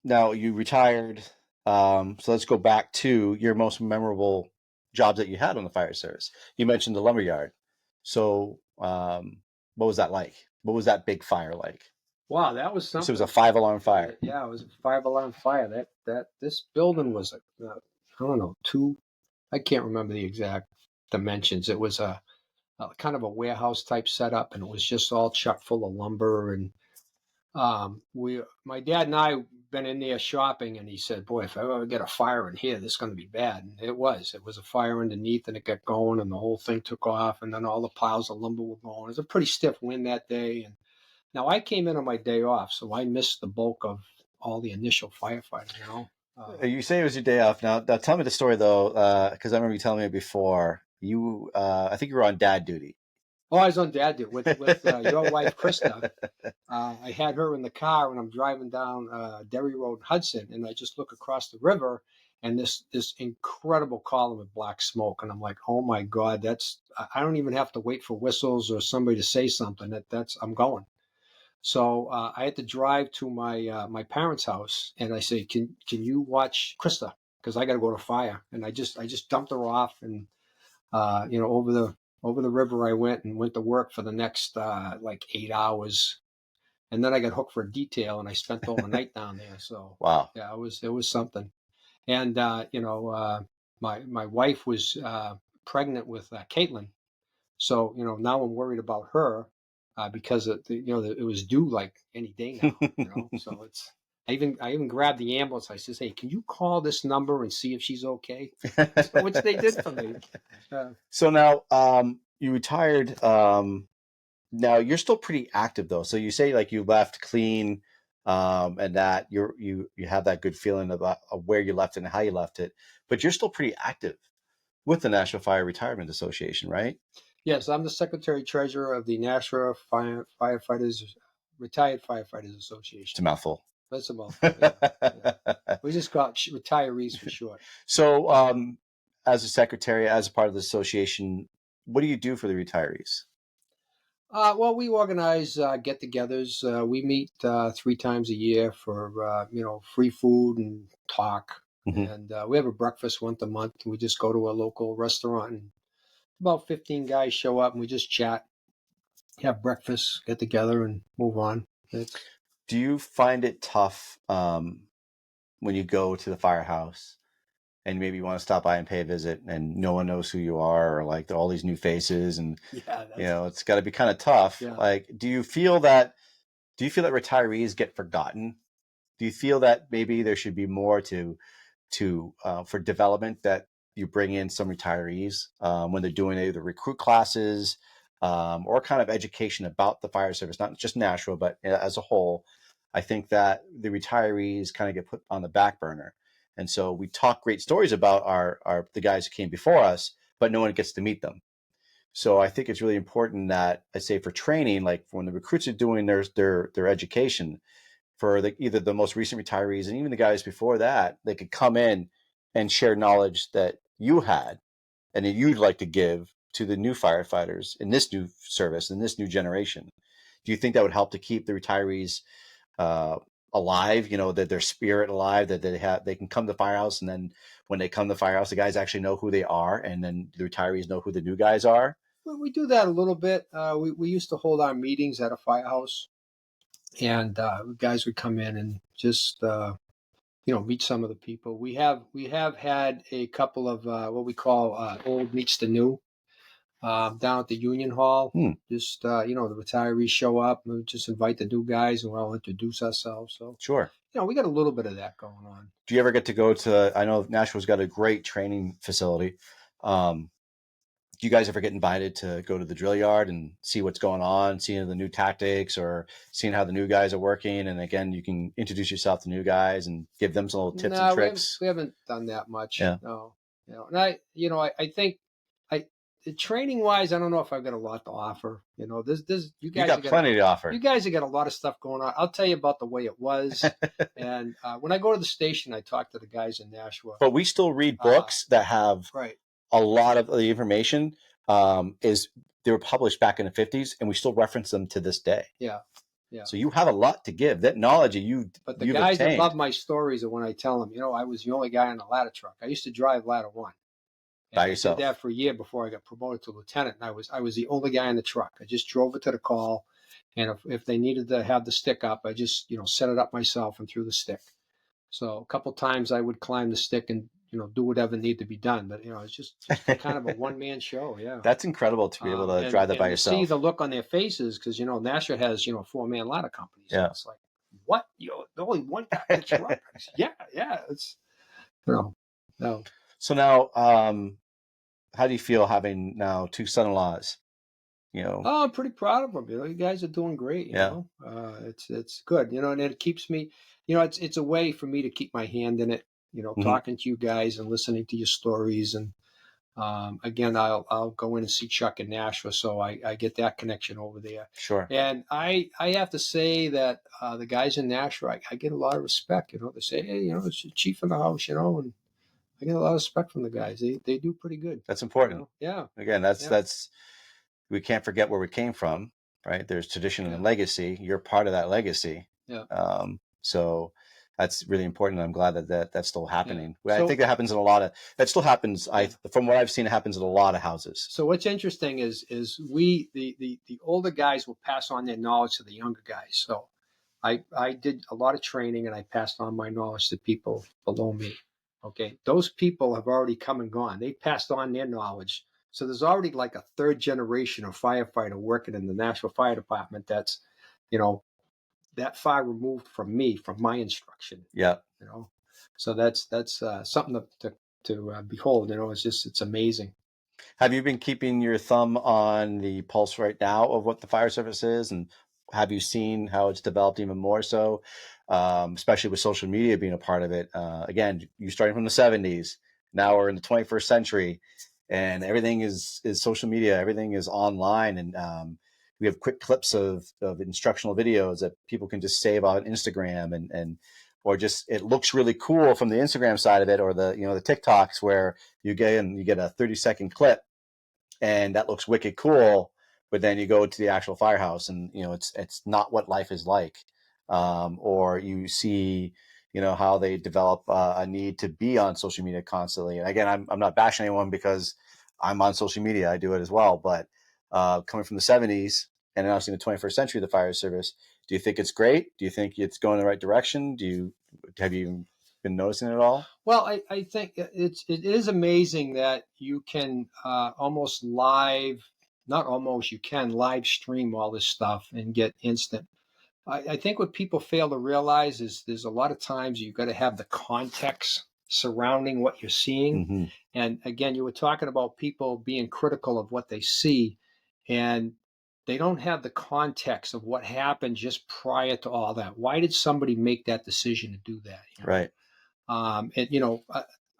S1: now you retired? So let's go back to your most memorable jobs that you had on the fire service. You mentioned the lumberyard. So what was that like? What was that big fire like?
S2: Wow, that was
S1: So it was a
S2: something.
S1: 5 alarm fire.
S2: Yeah, it was a 5 alarm fire. This building was I don't know, I can't remember the exact dimensions. It was a kind of a warehouse type setup, and it was just all chock full of lumber. And My dad and I been in there shopping, and he said, "Boy, if I ever get a fire in here, this is going to be bad." And it was. It was a fire underneath, and it got going, and the whole thing took off, and then all the piles of lumber were going. It was a pretty stiff wind that day, and now I came in on my day off, so I missed the bulk of all the initial firefighting.
S1: You say it was your day off. Now tell me the story though, because I remember you telling me before. I think you were on dad duty.
S2: Oh, I was on dad duty with your wife, Krista. I had her in the car when I'm driving down Derry Road, Hudson, and I just look across the river, and this incredible column of black smoke, and I'm like, oh my God, I don't even have to wait for whistles or somebody to say something. I'm going. So I had to drive to my parents' house, and I say, can you watch Krista, because I got to go to fire, and I just dumped her off, and over the river I went to work for the next like 8 hours, and then I got hooked for a detail, and I spent all the night down there. So
S1: Wow.
S2: yeah, it was something. And my wife was pregnant with Caitlin, so now I'm worried about her because it was due like any day now. So I even grabbed the ambulance. I says, "Hey, can you call this number and see if she's okay?" So, which they did for me.
S1: So now you retired. Now you're still pretty active though. So you say like you left clean, and that you have that good feeling about where you left it and how you left it, but you're still pretty active with the National Fire Retirement Association, right?
S2: Yes, I'm the secretary treasurer of the National Firefighters Retired Firefighters
S1: It's a
S2: Association.
S1: mouthful.
S2: That's a mouthful. Yeah, yeah. We just call it retirees for short.
S1: So, as a secretary, as a part of the association, what do you do for the retirees?
S2: Well, we organize get-togethers. We meet 3 times a year for free food and talk,
S1: Mm-hmm.
S2: and we have a breakfast once a month. We just go to a local restaurant, and about 15 guys show up, and we just chat, have breakfast, get together, and move on.
S1: Do you find it tough when you go to the firehouse and maybe you want to stop by and pay a visit and no one knows who you are, or like all these new faces, and
S2: Yeah,
S1: it's got to be kind of tough.
S2: yeah.
S1: Like, do you feel that retirees get forgotten? Do you feel that maybe there should be more for development, that you bring in some retirees when they're doing either recruit classes or kind of education about the fire service, not just Nashville, but as a whole? I think that the retirees kind of get put on the back burner. And so we talk great stories about the guys who came before us, but no one gets to meet them. So I think it's really important that, I say, for training, like when the recruits are doing their education, for either the most recent retirees and even the guys before that, they could come in and share knowledge that you had and that you'd like to give to the new firefighters in this new service, in this new generation. Do you think that would help to keep the retirees alive? That their spirit alive, that they can come to the firehouse, and then when they come to the firehouse, the guys actually know who they are, and then the retirees know who the new guys are.
S2: Well, we do that a little bit. We used to hold our meetings at a firehouse, and guys would come in and just meet some of the people. We have had a couple of what we call old meets the new down at the Union Hall.
S1: Hmm.
S2: Just the retirees show up, and we just invite the new guys, and we'll all introduce ourselves. So
S1: Sure.
S2: we got a little bit of that going on.
S1: Do you ever get to go to? I know Nashville's got a great training facility. Do you guys ever get invited to go to the drill yard and see what's going on, seeing the new tactics, or seeing how the new guys are working? And again, you can introduce yourself to new guys and give them some little tips and
S2: No,
S1: tricks.
S2: we haven't done that much.
S1: Yeah.
S2: No, and I think I training wise, I don't know if I've got a lot to offer. This you
S1: You
S2: guys
S1: got plenty to offer.
S2: you guys have got a lot of stuff going on. I'll tell you about the way it was. And when I go to the station, I talk to the guys in Nashua.
S1: But we still read books that have
S2: Right.
S1: a lot of the information. They were published back in the 50s, and we still reference them to this day.
S2: Yeah. Yeah.
S1: So you have a lot to give. That knowledge that
S2: But the
S1: you've
S2: guys that
S1: obtained.
S2: love my stories are when I tell them, I was the only guy on the ladder truck. I used to drive ladder one. And
S1: By yourself.
S2: I did that for a year before I got promoted to lieutenant. And I was the only guy in the truck. I just drove it to the call. And if they needed to have the stick up, I just, set it up myself and threw the stick. So a couple times I would climb the stick and, do whatever needed to be done. But, it's just kind of a one-man show. Yeah.
S1: That's incredible to be able to drive that by
S2: and to see
S1: yourself.
S2: the look on their faces, because, Nashua has, 4-man ladder companies.
S1: Yeah.
S2: It's like, what? Only one guy at the truck? I said, yeah. It's no.
S1: So now, how do you feel having now two son-in-laws? You know,
S2: Oh, I'm pretty proud of them. You guys are doing great.
S1: yeah.
S2: It's good. And it keeps me. It's a way for me to keep my hand in it.
S1: Hmm.
S2: Talking to you guys and listening to your stories. And again, I'll go in and see Chuck in Nashville, so I get that connection over there.
S1: Sure.
S2: And I have to say that the guys in Nashville, I get a lot of respect. They say, hey, it's the chief of the house, and I get a lot of respect from the guys. They do pretty good.
S1: That's important.
S2: Yeah,
S1: Again,
S2: yeah,
S1: that's we can't forget where we came from, right? There's tradition
S2: yeah,
S1: and legacy. You're part of that legacy.
S2: yeah,
S1: So that's really important. I'm glad that's still
S2: yeah.
S1: happening. I think
S2: So
S1: that happens in that still happens.
S2: yeah.
S1: From what I've seen, it happens in a lot of houses.
S2: So what's interesting is we the older guys will pass on their knowledge to the younger guys. So I did a lot of training and I passed on my knowledge to people below me. Okay, those people have already come and gone. They passed on their knowledge. So there's already like a third generation of firefighter working in the National Fire Department that's, you know, that far removed from me, from my instruction.
S1: Yeah.
S2: You know, so that's something to behold. It's amazing.
S1: Have you been keeping your thumb on the pulse right now of what the fire service is, and have you seen how it's developed even more so, especially with social media being a part of it? Again, you starting from the '70s, now we're in the 21st century, and everything is social media. Everything is online, and we have quick clips of instructional videos that people can just save on Instagram and or just it looks really cool from the Instagram side of it, or the TikToks where you get a 30-second clip and that looks wicked cool. But then you go to the actual firehouse, and it's not what life is like. Or you see, how they develop a need to be on social media constantly. And again, I'm not bashing anyone because I'm on social media. I do it as well. But coming from the '70s and now seeing the 21st century, the fire service, do you think it's great? Do you think it's going in the right direction? Have you been noticing it at all?
S2: Well, I think it is amazing that you can almost live, not almost, you can live stream all this stuff and get instant. I think what people fail to realize is there's a lot of times you've got to have the context surrounding what you're seeing.
S1: Mm-hmm.
S2: And again, you were talking about people being critical of what they see, and they don't have the context of what happened just prior to all that. Why did somebody make that decision to do that?
S1: Right.
S2: And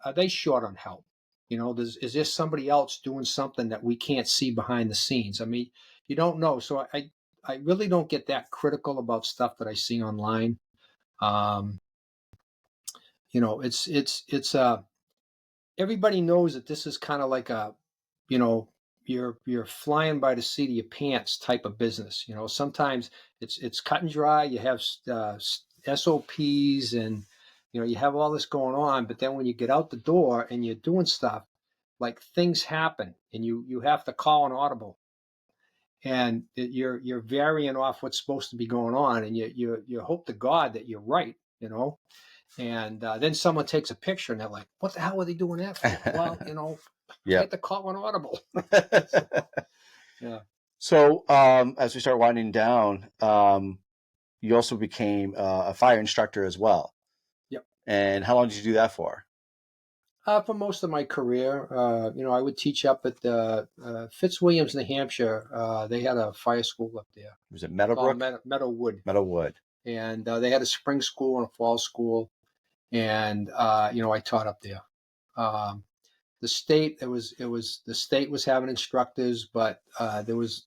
S2: are they short on help? Is there somebody else doing something that we can't see behind the scenes? I mean, you don't know. So I really don't get that critical about stuff that I see online. Um, it's everybody knows that this is kind of like a, you know, you're flying by the seat of your pants type of business. Sometimes it's cut and dry. You have SOPs and you have all this going on, but then when you get out the door and you're doing stuff, like things happen and you have to call an audible and you're varying off what's supposed to be going on and you hope to God that you're right. And then someone takes a picture and they're like, what the hell are they doing that for? Well, I
S1: Yep.
S2: had to call an audible. So, yeah.
S1: So, as we start winding down, you also became a fire instructor as well.
S2: Yep.
S1: And how long did you do that for?
S2: For most of my career, I would teach up at Fitzwilliams, New Hampshire. They had a fire school up there
S1: Was it
S2: called
S1: Meadowbrook?
S2: Meadowwood.
S1: Meadowwood.
S2: And they had a spring school and a fall school. And, I taught up there. Um, the state the state was having instructors, but there was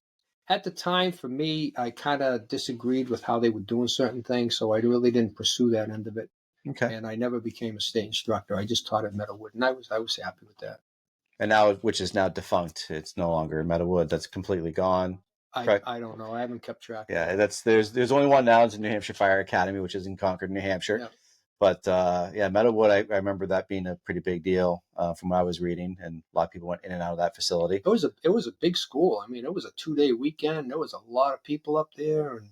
S2: at the time for me I kind of disagreed with how they were doing certain things, so I really didn't pursue that end of it,
S1: Okay.
S2: and I never became a state instructor. I just taught at Meadowwood, and I was happy with that.
S1: And now, which is now defunct, it's no longer Meadowwood. That's completely gone.
S2: i
S1: Correct.
S2: i don't know, I haven't kept track of
S1: Yeah,
S2: that.
S1: there's only one now. It's the New Hampshire Fire Academy, which is in Concord, New Hampshire.
S2: Yeah,
S1: But yeah, Meadowwood, I remember that being a pretty big deal from what I was reading, and a lot of people went in and out of that facility.
S2: it was a big school. I mean, it was a 2-day weekend. There was a lot of people up there, and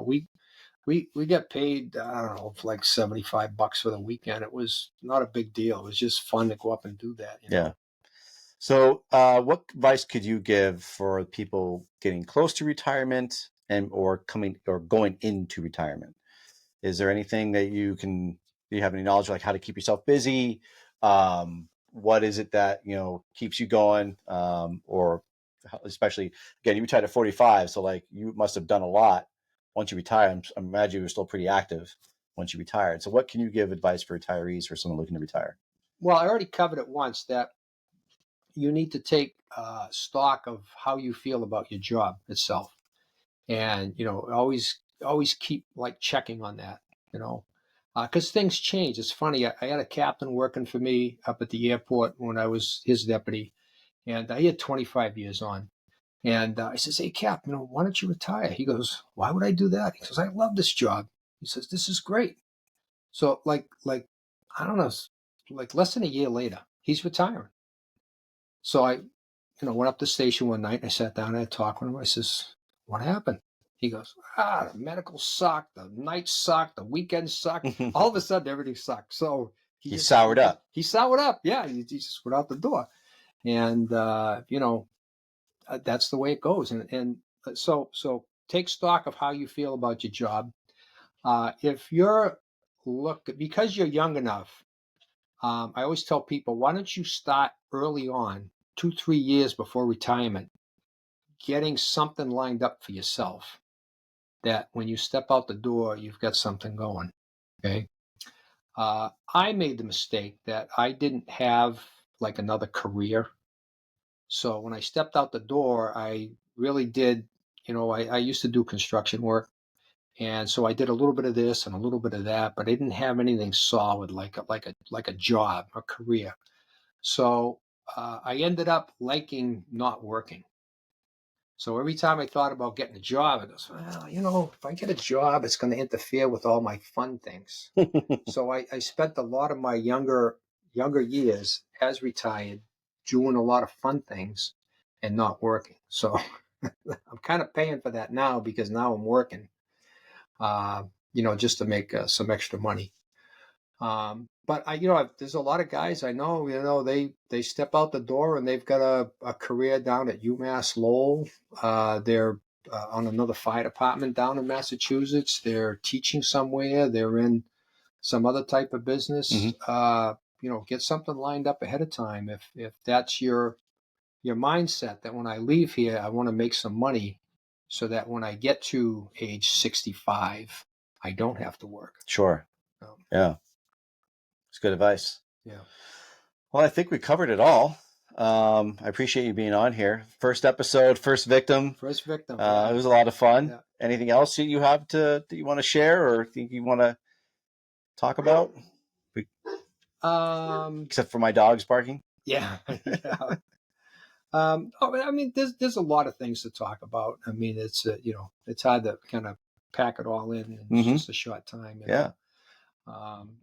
S2: we got paid, I don't know, like $75 for the weekend. It was not a big deal. It was just fun to go up and do that.
S1: Yeah. So, what advice could you give for people getting close to retirement and or coming or going into retirement? Is there anything that do you have any knowledge like how to keep yourself busy? What is it that, keeps you going? Or especially, again, you retired at 45, so like you must have done a lot once you retired. I imagine you were still pretty active once you retired. So what can you give advice for retirees, for someone looking to retire?
S2: Well, I already covered it once that you need to take stock of how you feel about your job itself, and always keep like checking on that. You know, because things change. It's funny. I had a captain working for me up at the airport when I was his deputy, and he had 25 years on. And I says, "Hey, Cap, why don't you retire?" He goes, "Why would I do that?" He says, "I love this job." He says, "This is great." So I don't know, like less than a year later, he's retiring. So I, went up to the station one night and I sat down and I talked with him. I says, "What happened?" He goes, "The medical sucked, the night sucked, the weekend sucked. All of a sudden, everything sucked." So
S1: He soured up.
S2: he soured up. Yeah, he just went out the door. And that's the way it goes. And so take stock of how you feel about your job. If you're because you're young enough, I always tell people, why don't you start early on, 2, 3 years before retirement, getting something lined up for yourself that when you step out the door, you've got something going. Okay. I made the mistake that I didn't have like another career. So when I stepped out the door, I really did, I used to do construction work. And so I did a little bit of this and a little bit of that, but I didn't have anything solid like a job, a career. So I ended up liking not working. So every time I thought about getting a job, it goes, well, if I get a job, it's going to interfere with all my fun things. So I spent a lot of my younger years as retired doing a lot of fun things and not working. So I'm kind of paying for that now because now I'm working, just to make some extra money. But there's a lot of guys I know, they step out the door and they've got a career down at UMass Lowell. They're on another fire department down in Massachusetts. They're teaching somewhere. They're in some other type of business. Get something lined up ahead of time. If that's your mindset that when I leave here, I want to make some money so that when I get to age 65, I don't have to work.
S1: Sure. Yeah. It's good advice.
S2: Yeah.
S1: Well, I think we covered it all. I appreciate you being on here. First episode, first victim.
S2: First victim.
S1: It was a lot of fun.
S2: Yeah.
S1: Anything else that you have that you want to share or think you want to talk about? Except for my dogs barking.
S2: Yeah. Yeah. I mean, there's a lot of things to talk about. I mean, it's hard to kind of pack it all in just a short time.
S1: Yeah.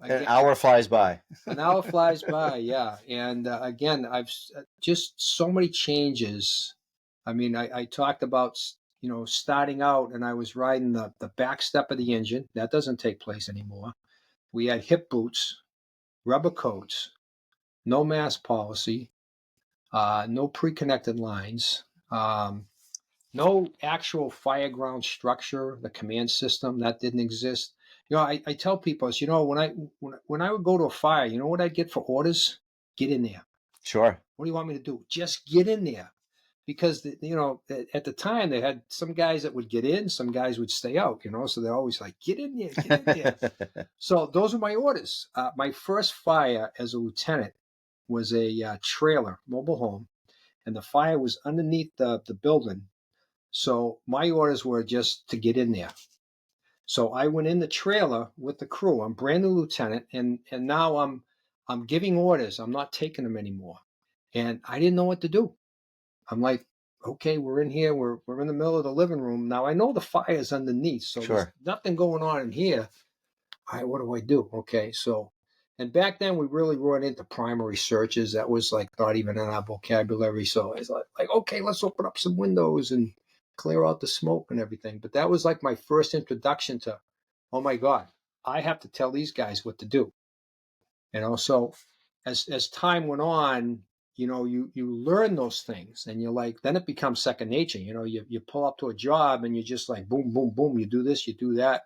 S2: Again,
S1: an hour flies by.
S2: An hour flies by. Yeah. And again, I've just so many changes. I mean, I talked about, starting out and I was riding the back step of the engine. That doesn't take place anymore. We had hip boots, rubber coats, no mask policy, no pre-connected lines, no actual fireground structure, the command system that didn't exist. I tell people, when I would go to a fire, you know what I'd get for orders? Get in there.
S1: Sure.
S2: What do you want me to do? Just get in there. Because at the time they had some guys that would get in, some guys would stay out. So they're always like, get in there, get in there. So those are my orders. My first fire as a lieutenant was a trailer, mobile home, and the fire was underneath the building. So my orders were just to get in there. So I went in the trailer with the crew. I'm brand new lieutenant, and now I'm giving orders. I'm not taking them anymore, and I didn't know what to do. I'm like, okay, we're in here. We're in the middle of the living room now. I know the fire's underneath, so there's nothing going on in here. All right, what do I do? Okay, so, and back then we really run into primary searches. That was like not even in our vocabulary. So it's like, okay, let's open up some windows and clear out the smoke and everything. But that was like my first introduction to, oh my God, I have to tell these guys what to do. So as time went on, you learn those things and you're like, then it becomes second nature. You pull up to a job and you're just like, boom, boom, boom, you do this, you do that.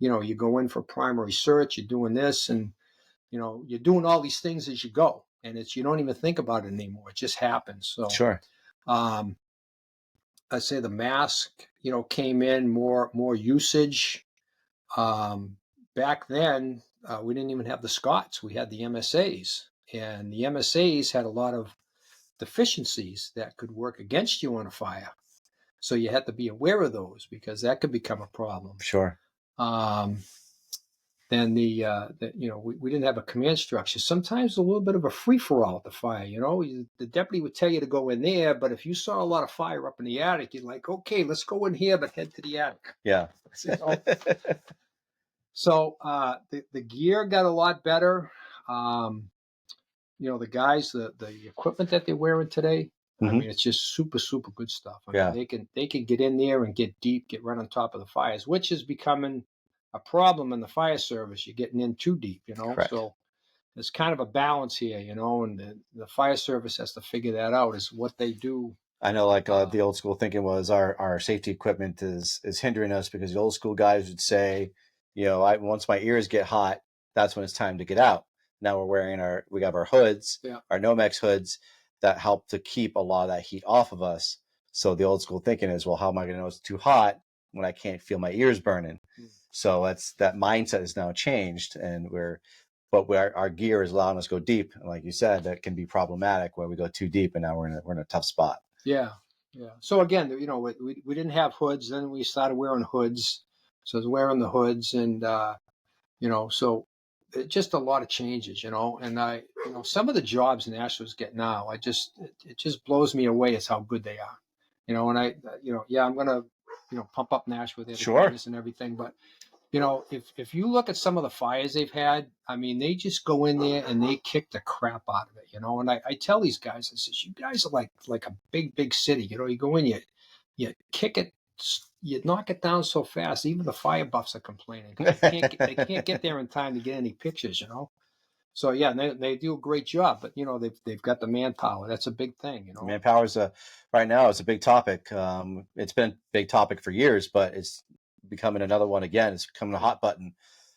S2: you go in for primary search, you're doing this, and you're doing all these things as you go, and you don't even think about it anymore. It just happens. So,
S1: Sure.
S2: um, I say the mask, came in more usage. Back then, we didn't even have the Scots. We had the MSAs, and the MSAs had a lot of deficiencies that could work against you on a fire. So you had to be aware of those because that could become a problem.
S1: Sure.
S2: Um, then we didn't have a command structure. Sometimes a little bit of a free for all at the fire. The deputy would tell you to go in there, but if you saw a lot of fire up in the attic, you're like, okay, let's go in here, but head to the attic.
S1: Yeah.
S2: So the gear got a lot better. The guys, the equipment that they're wearing today, I mean, it's just super, super good stuff. I mean, they can get in there and get deep, get right on top of the fires, which is becoming a problem in the fire service. You're getting in too deep,
S1: Correct.
S2: So there's kind of a balance here, and the fire service has to figure that out, is what they do.
S1: I know, like the old school thinking was our safety equipment is hindering us, because the old school guys would say, once my ears get hot, that's when it's time to get out. Now we have our hoods, our Nomex hoods that help to keep a lot of that heat off of us. So the old school thinking is, well, how am I going to know it's too hot when I can't feel my ears burning? So that mindset has now changed, and our gear is allowing us to go deep. And like you said, that can be problematic where we go too deep, and now we're in a tough spot.
S2: Yeah. So again, we didn't have hoods. Then we started wearing hoods. So I was wearing the hoods, and so just a lot of changes, and some of the jobs Nashville's get now, it just blows me away as how good they are, and I'm gonna, pump up Nashville, their departments and everything, but if you look at some of the fires they've had, I mean, they just go in there and they kick the crap out of it, and I tell these guys, I says, you guys are like a big city, you go in, you kick it, you knock it down so fast. Even the fire buffs are complaining because they can't get there in time to get any pictures, So yeah, they do a great job, but they've got the manpower. That's a big thing,
S1: Manpower is right now it's a big topic. It's been a big topic for years, but it's becoming another one again. It's becoming a hot button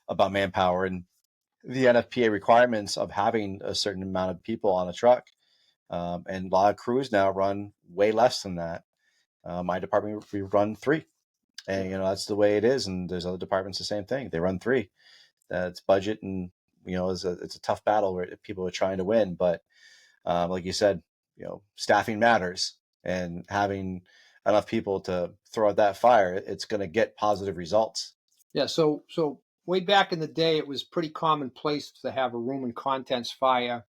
S1: about manpower and the NFPA requirements of having a certain amount of people on a truck. And a lot of crews now run way less than that. My department, we run 3, and that's the way it is. And there's other departments the same thing. They run 3. It's budget, and it's a tough battle where people are trying to win. But like you said, staffing matters, and having enough people to throw out that fire, it's going to get positive results.
S2: Yeah. So way back in the day, it was pretty commonplace to have a room and contents fire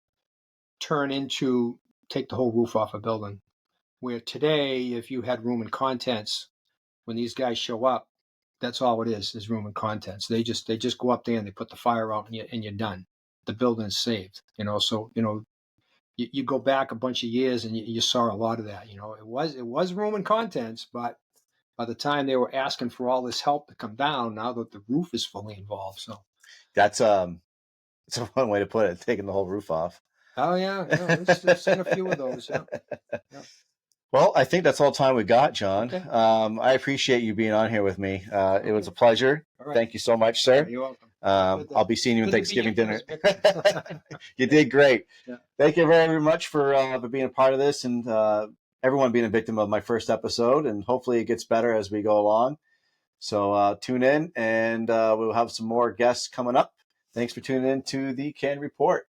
S2: turn into take the whole roof off a building. Where today, if you had room and contents, when these guys show up, that's all it is room and contents. They just go up there and they put the fire out, and you're done. The building is saved. So you go back a bunch of years and you saw a lot of that. It was room and contents, but by the time they were asking for all this help to come down, now that the roof is fully involved, so
S1: that's it's a one way to put it, taking the whole roof off.
S2: Oh yeah, I've seen a few of those. Yeah.
S1: Well, I think that's all the time we got, John.
S2: Okay.
S1: I appreciate you being on here with me. It was a pleasure.
S2: All right.
S1: Thank you so much, sir.
S2: You're welcome.
S1: I'll be seeing you in Thanksgiving dinner.
S2: Yeah.
S1: You did great. Yeah. Thank you very much for being a part of this, and everyone being a victim of my first episode. And hopefully it gets better as we go along. So tune in, and we'll have some more guests coming up. Thanks for tuning in to the C.A.N report.